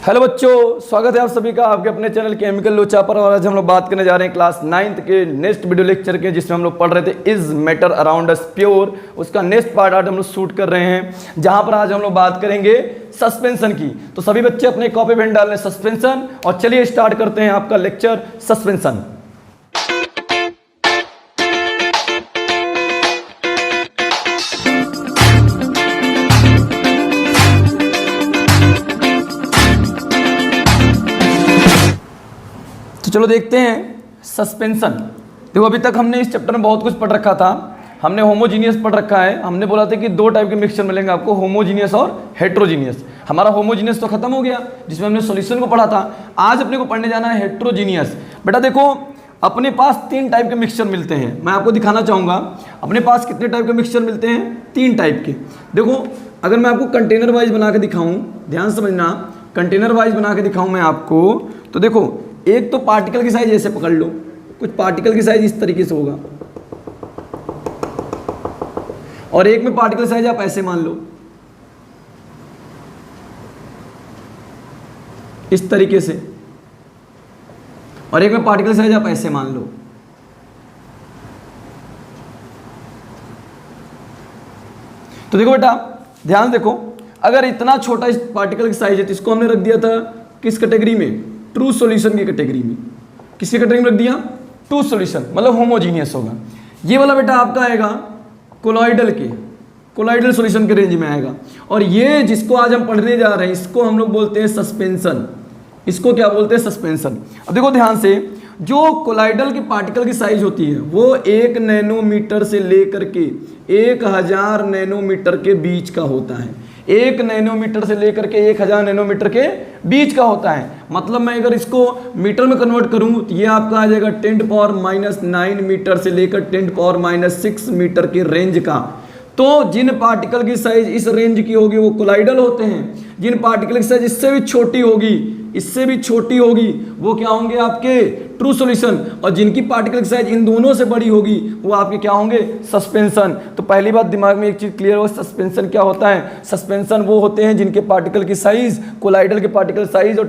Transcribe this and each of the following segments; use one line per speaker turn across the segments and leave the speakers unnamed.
Hello बच्चों, स्वागत है आप सभी का आपके अपने चैनल केमिकल लोचा पर। और आज हम लोग बात करने जा रहे हैं क्लास 9th के नेक्स्ट वीडियो लेक्चर के, जिसमें हम लोग पढ़ रहे थे is matter around us pure. उसका नेक्स्ट पार्ट आज हम लोग शूट कर रहे हैं, जहां पर आज हम लोग बात करेंगे सस्पेंशन की। तो सभी बच्चे अपने कॉपी पेन डाल लें सस्पेंशन, और चलिए स्टार्ट करते हैं आपका लेक्चर सस्पेंशन। चलो देखते हैं सस्पेंशन। देखो अभी तक हमने इस चैप्टर में बहुत कुछ पढ़ रखा था। हमने होमोजीनियस पढ़ रखा है। हमने बोला था कि दो टाइप के मिक्सचर मिलेंगे आपको, होमोजीनियस और हेट्रोजीनियस। हमारा होमोजीनियस तो खत्म हो गया, जिसमें हमने सॉल्यूशन को पढ़ा था। आज अपने को पढ़ने जाना है हेट्रोजीनियस। बेटा देखो, अपने पास तीन टाइप के मिक्सचर मिलते हैं। मैं आपको दिखाना चाहूँगा अपने पास कितने टाइप के मिक्सचर मिलते हैं। तीन टाइप के। देखो अगर मैं आपको कंटेनर वाइज बना के दिखाऊँ, ध्यान समझना, कंटेनर वाइज बना के दिखाऊँ मैं आपको, तो देखो एक तो पार्टिकल की साइज ऐसे पकड़ लो, कुछ पार्टिकल की साइज इस तरीके से होगा, और एक में पार्टिकल साइज आप ऐसे मान लो, इस तरीके से, और एक में पार्टिकल साइज आप ऐसे मान लो। तो देखो बेटा ध्यान देखो, अगर इतना छोटा इस पार्टिकल की साइज है तो इसको हमने रख दिया था किस कैटेगरी में? ट्रू सॉल्यूशन की कैटेगरी में। किसकी कैटेगरी में रख दिया? ट्रू सॉल्यूशन, मतलब होमोजीनियस होगा। ये वाला बेटा आपका आएगा कोलॉइडल के, कोलॉइडल सॉल्यूशन के रेंज में आएगा। और ये जिसको आज हम पढ़ने जा रहे हैं, इसको हम लोग बोलते हैं सस्पेंशन। इसको क्या बोलते हैं? सस्पेंशन। अब देखो ध्यान से, जो कोलॉइडल की पार्टिकल की साइज होती है वो 1 नैनोमीटर से लेकर के 1000 नैनोमीटर के बीच का होता है। 1 नैनोमीटर से लेकर के 1000 नैनोमीटर के बीच का होता है। मतलब मैं अगर इसको मीटर में कन्वर्ट करूं तो ये आपका आ जाएगा 10⁻⁹ मीटर से लेकर 10⁻⁶ मीटर के रेंज का। तो जिन पार्टिकल की साइज इस रेंज की होगी वो कोलॉइडल होते हैं। जिन पार्टिकल की साइज इससे भी छोटी होगी, इससे भी छोटी होगी, वो क्या होंगे? आपके ट्रू सॉल्यूशन। और जिनकी पार्टिकल की साइज इन दोनों से बड़ी होगी वो आपके क्या होंगे? सस्पेंशन। तो पहली बात दिमाग में एक चीज क्लियर हो, सस्पेंशन क्या होता है? सस्पेंशन वो होते हैं जिनके पार्टिकल की साइज कोलॉइडल के पार्टिकल साइज और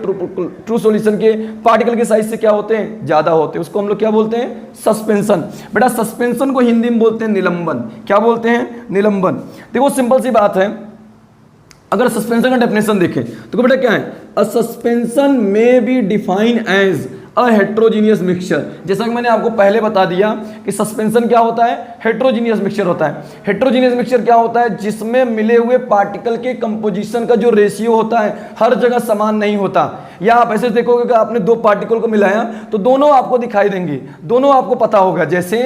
ट्रू सॉल्यूशन के पार्टिकल के साइज से क्या होते हैं? ज्यादा होते हैं। उसको हम लोग क्या बोलते हैं? सस्पेंशन। बेटा सस्पेंशन को हिंदी में बोलते हैं निलंबन। क्या बोलते हैं? निलंबन। देखो सिंपल सी बात है, अगर सस्पेंशन का डेफिनेशन देखें तो बेटा क्या है? अ सस्पेंशन में be define as a heterogeneous mixture. जैसा कि मैंने आपको पहले बता दिया कि सस्पेंशन क्या होता है? हेट्रोजीनियस मिक्सचर होता है। हेट्रोजीनियस मिक्सचर क्या होता है? जिसमें मिले हुए पार्टिकल के कंपोजिशन का जो रेशियो होता है हर जगह समान नहीं होता। या आप ऐसे देखोगे कि आपने दो पार्टिकल को मिलाया तो दोनों आपको दिखाई देंगे, दोनों आपको पता होगा। जैसे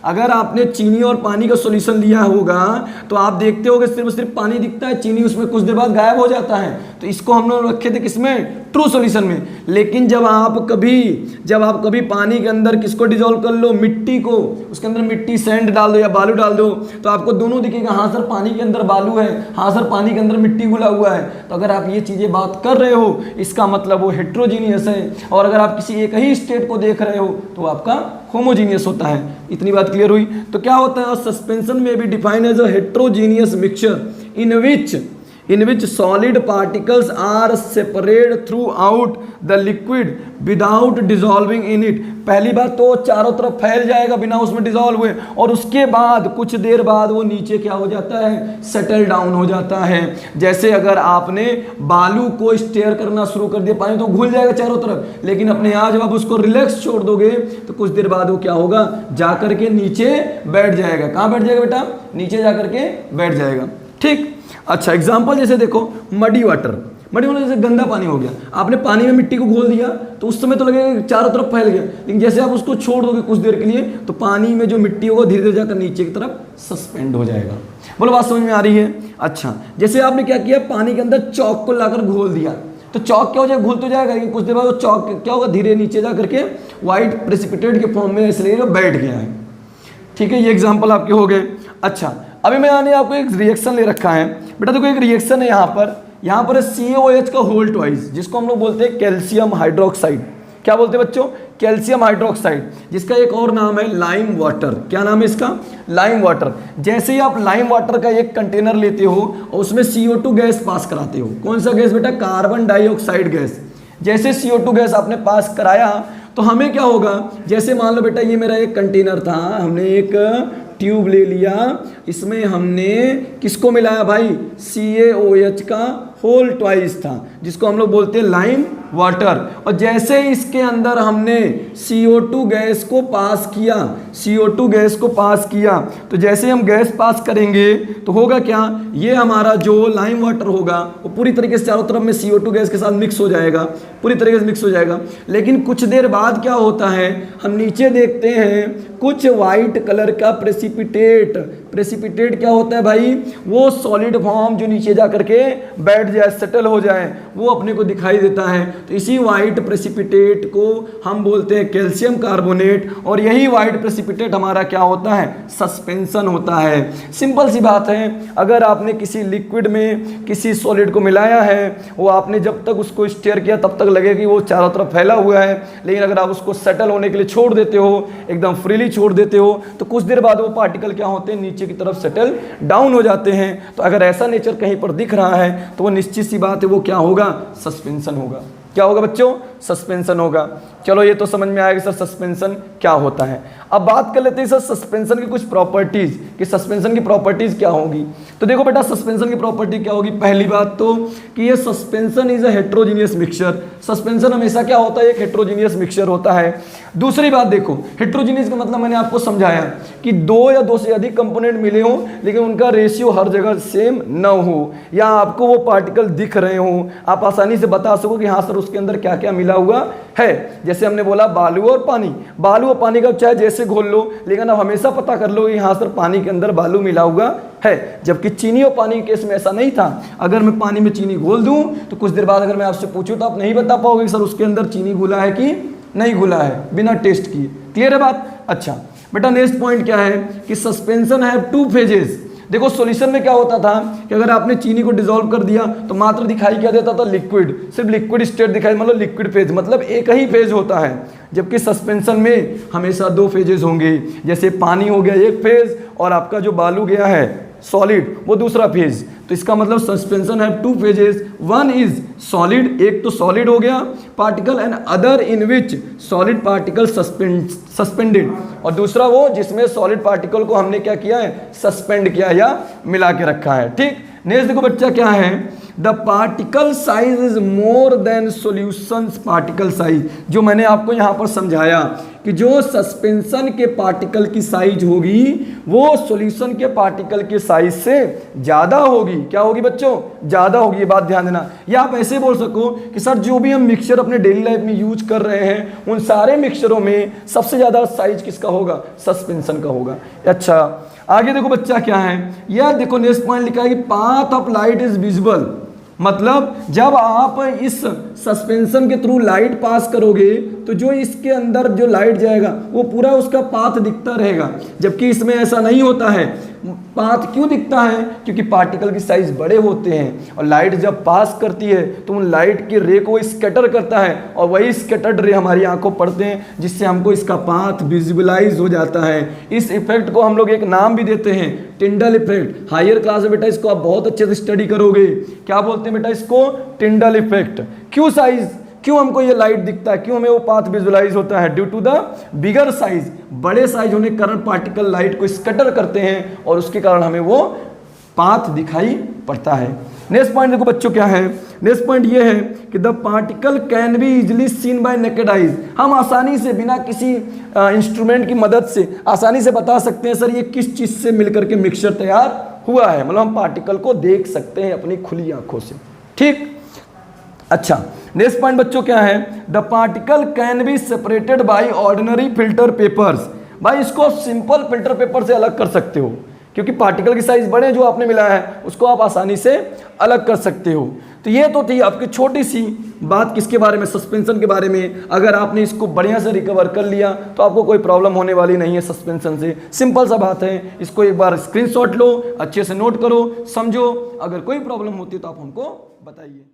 अगर आपने चीनी और पानी का सॉल्यूशन लिया होगा तो आप देखते होगे सिर्फ पानी दिखता है, चीनी उसमें कुछ देर बाद गायब हो जाता है। तो इसको हम लोग रखे थे किसमें? ट्रू सॉल्यूशन में। लेकिन जब आप कभी पानी के अंदर किसको डिजोल्व कर लो? मिट्टी को, उसके अंदर मिट्टी सैंड डाल दो या बालू डाल दो, तो आपको दोनों दिखेगा, हाँ सर पानी के अंदर बालू है, हाँ सर पानी के अंदर मिट्टी घुला हुआ है। तो अगर आप ये चीजें बात कर रहे हो इसका मतलब वो हेट्रोजीनियस है। और अगर आप किसी एक ही स्टेट को देख रहे हो तो आपका होमोजीनियस होता है। इतनी बात क्लियर हुई? तो क्या होता है? सस्पेंशन में भी defined as a heterogeneous mixture in which solid particles are separate throughout the liquid without dissolving in it। पहली बात तो चारों तरफ फैल जाएगा बिना उसमें डिसॉल्व हुए, और उसके बाद कुछ देर बाद वो नीचे क्या हो जाता है? सेटल डाउन हो जाता है। जैसे अगर आपने बालू को स्टेयर करना शुरू कर दिया, पानी तो घुल जाएगा चारों तरफ, लेकिन अपने यहाँ जब आप उसको रिलैक्स छोड़ दोगे तो कुछ देर बाद वो क्या होगा? जाकर के नीचे बैठ जाएगा। कहाँ बैठ जाएगा बेटा? नीचे जाकर के बैठ जाएगा। ठीक। अच्छा एग्जाम्पल जैसे देखो मडी वाटर जैसे गंदा पानी हो गया, आपने पानी में मिट्टी को घोल दिया तो उस समय तो लगेगा चारों तरफ फैल गया, लेकिन जैसे आप उसको छोड़ दोगे कुछ देर के लिए तो पानी में जो मिट्टी होगा धीरे धीरे जाकर नीचे की तरफ सस्पेंड हो जाएगा। बोलो बात समझ में आ रही है? अच्छा जैसे आपने क्या किया, पानी के अंदर चौक को लाकर घोल दिया, तो चौक क्या हो जाएगा? घुल तो जाएगा, लेकिन कुछ देर बाद वो चौक क्या होगा? धीरे नीचे जा करके व्हाइट प्रेसिपिटेट के फॉर्म में इसलिए बैठ गया है। ठीक है, ये एग्जाम्पल आपके हो गए। अच्छा अभी मैंने आपको एक रिएक्शन ले रखा है बेटा। देखो एक रिएक्शन है यहाँ पर CaOH का होल ट्वाइस, जिसको हम लोग बोलते हैं कैल्शियम हाइड्रोक्साइड। क्या बोलते हैं बच्चों? कैल्शियम हाइड्रोक्साइड, जिसका एक और नाम है लाइम वाटर। क्या नाम है इसका? Lime water. जैसे ही आप लाइम वाटर का एक कंटेनर लेते हो और उसमें CO2 गैस पास कराते हो, कौन सा गैस बेटा? Carbon dioxide gas. जैसे CO2 गैस आपने पास कराया तो हमें क्या होगा? जैसे मान लो बेटा ये मेरा एक कंटेनर था, हमने एक ट्यूब ले लिया, इसमें हमने किसको मिलाया भाई? CaOH का होल ट्वाइस था, जिसको हम लोग बोलते हैं लाइम वाटर। और जैसे इसके अंदर हमने CO2 गैस को पास किया, CO2 गैस को पास किया, तो जैसे हम गैस पास करेंगे तो होगा क्या? ये हमारा जो लाइम वाटर होगा वो पूरी तरीके से चारों तरफ में CO2 गैस के साथ मिक्स हो जाएगा, पूरी तरीके से मिक्स हो जाएगा। लेकिन कुछ देर बाद क्या होता है, हम नीचे देखते हैं कुछ वाइट कलर का प्रेसिपिटेट। प्रेसिपिटेट क्या होता है भाई? वो सॉलिड फॉर्म जो नीचे जा करके बैठ जाए, सेटल हो जाए, वो अपने को दिखाई देता है। तो इसी वाइट प्रेसिपिटेट को हम बोलते हैं कैल्शियम कार्बोनेट, और यही वाइट प्रेसिपिटेट हमारा क्या होता है? सस्पेंशन होता है। सिंपल सी बात है, अगर आपने किसी लिक्विड में किसी सॉलिड को मिलाया है, वो आपने जब तक उसको स्टेयर किया तब तक लगेगा कि वो चारों तरफ फैला हुआ है, लेकिन अगर आप उसको सेटल होने के लिए छोड़ देते हो, एकदम फ्रीली छोड़ देते हो, तो कुछ देर बाद वो पार्टिकल क्या होते हैं? नीचे की तरफ सेटल डाउन हो जाते हैं। तो अगर ऐसा नेचर कहीं पर दिख रहा है तो वो निश्चित सी बात है, वो क्या होगा? सस्पेंशन होगा। क्या होगा बच्चों? सस्पेंशन होगा। चलो ये तो समझ में आएगा सर सस्पेंशन क्या होता है। अब बात कर लेते हैं सर सस्पेंशन की कुछ प्रॉपर्टीज, कि सस्पेंशन की प्रॉपर्टीज क्या होगी। तो देखो बेटा सस्पेंशन की प्रॉपर्टी क्या होगी? पहली बात तो कि ये suspension is a heterogeneous mixture. Suspension हमेशा क्या होता है? एक हेट्रोजीनियस मिक्सचर होता है। दूसरी बात देखो, हेट्रोजीनियस का मतलब मैंने आपको समझाया कि दो या दो से अधिक कंपोनेंट मिले हों लेकिन उनका रेशियो हर जगह सेम न हो, या आपको वो पार्टिकल दिख रहे हों, आप आसानी से बता सको कि हाँ सर उसके अंदर क्या क्या मिला हुआ है। जैसे हमने बोला बालू और पानी, बालू और पानी का चाहे जैसे घोल लो, लेकिन आप हमेशा पता कर लो कि हाँ सर पानी के अंदर बालू मिला हुआ है। जबकि चीनी और पानी के केस में ऐसा नहीं था। अगर मैं पानी में चीनी घोल दूं तो कुछ देर बाद अगर मैं आपसे पूछूं तो आप नहीं बता पाओगे सर उसके अंदर चीनी घुला है कि नहीं घुला है, बिना टेस्ट किए। क्लियर है बात? अच्छा बेटा नेक्स्ट पॉइंट क्या है कि सस्पेंशन है 2 फेजेस। देखो सॉल्यूशन में क्या होता था कि अगर आपने चीनी को डिसॉल्व कर दिया तो मात्र दिखाई क्या देता था? लिक्विड, सिर्फ लिक्विड स्टेट दिखाई, मतलब लिक्विड फेज, मतलब एक ही फेज होता है। जबकि सस्पेंशन में हमेशा 2 फेजेस होंगे। जैसे पानी हो गया एक फेज और आपका जो बालू गया है सॉलिड वो दूसरा फेज। तो इसका मतलब सस्पेंशन है 2 फेजेस। वन इज सॉलिड, एक तो सॉलिड हो गया particle, and other in which solid particle suspended, और दूसरा वो जिसमें सॉलिड पार्टिकल को हमने क्या किया है? सस्पेंड किया या मिला के रखा है। ठीक, नेक्स्ट देखो बच्चा क्या है? The particle size is more than solution particle size. जो मैंने आपको यहाँ पर समझाया कि जो सस्पेंशन के पार्टिकल की साइज होगी वो सॉल्यूशन के पार्टिकल के साइज से ज़्यादा होगी। क्या होगी बच्चों? ज़्यादा होगी। ये बात ध्यान देना। या आप ऐसे बोल सको कि सर जो भी हम मिक्सचर अपने डेली लाइफ में यूज कर रहे हैं उन सारे मिक्सचरों में सबसे ज़्यादा साइज किसका होगा? सस्पेंशन का होगा। अच्छा आगे देखो बच्चा क्या है? यह देखो नेक्स्ट पॉइंट लिखा है कि path of light is visible. मतलब जब आप इस सस्पेंशन के थ्रू लाइट पास करोगे तो जो इसके अंदर जो लाइट जाएगा वो पूरा उसका पाथ दिखता रहेगा, जबकि इसमें ऐसा नहीं होता है। पाथ क्यों दिखता है? क्योंकि पार्टिकल की साइज बड़े होते हैं और लाइट जब पास करती है तो उन लाइट की रे को स्कैटर करता है और वही स्कैटर्ड रे हमारी आंखों पड़ते हैं, जिससे हमको इसका पाथ विजुअलाइज हो जाता है। इस इफेक्ट को हम लोग एक नाम भी देते हैं, टिंडल इफेक्ट। हायर क्लास में बेटा इसको आप बहुत अच्छे से स्टडी करोगे। क्या बोलते हैं बेटा इसको? Tyndall effect. क्यों साइज, क्यों हमको ये लाइट दिखता है, क्यों हमें वो पाथ विजुअलाइज होता है? Due to the bigger size. बड़े साइज होने के कारण पार्टिकल लाइट को स्कैटर करते हैं और उसके कारण हमें वो पाथ दिखाई पड़ता है। नेक्स्ट पॉइंट देखो बच्चों क्या है? नेक्स्ट पॉइंट ये है कि the particle can be easily seen by naked eyes. हम आसानी से बिना किसी इंस्ट्रूमेंट की मदद से आसानी से बता सकते हैं सर ये किस चीज से मिलकर के मिक्सचर तैयार हुआ है। मतलब हम पार्टिकल को देख सकते हैं अपनी खुली आंखों से। ठीक, अच्छा नेक्स्ट पॉइंट बच्चों क्या है? The particle can be separated by ordinary filter papers. भाई इसको सिंपल फिल्टर पेपर से अलग कर सकते हो, क्योंकि पार्टिकल की साइज बड़े जो आपने मिलाया है उसको आप आसानी से अलग कर सकते हो। तो ये तो थी आपकी छोटी सी बात किसके बारे में? सस्पेंशन के बारे में। अगर आपने इसको बढ़िया से रिकवर कर लिया तो आपको कोई प्रॉब्लम होने वाली नहीं है सस्पेंशन से। सिंपल सा बात है, इसको एक बार स्क्रीनशॉट लो, अच्छे से नोट करो, समझो। अगर कोई प्रॉब्लम होती है तो आप हमको बताइए।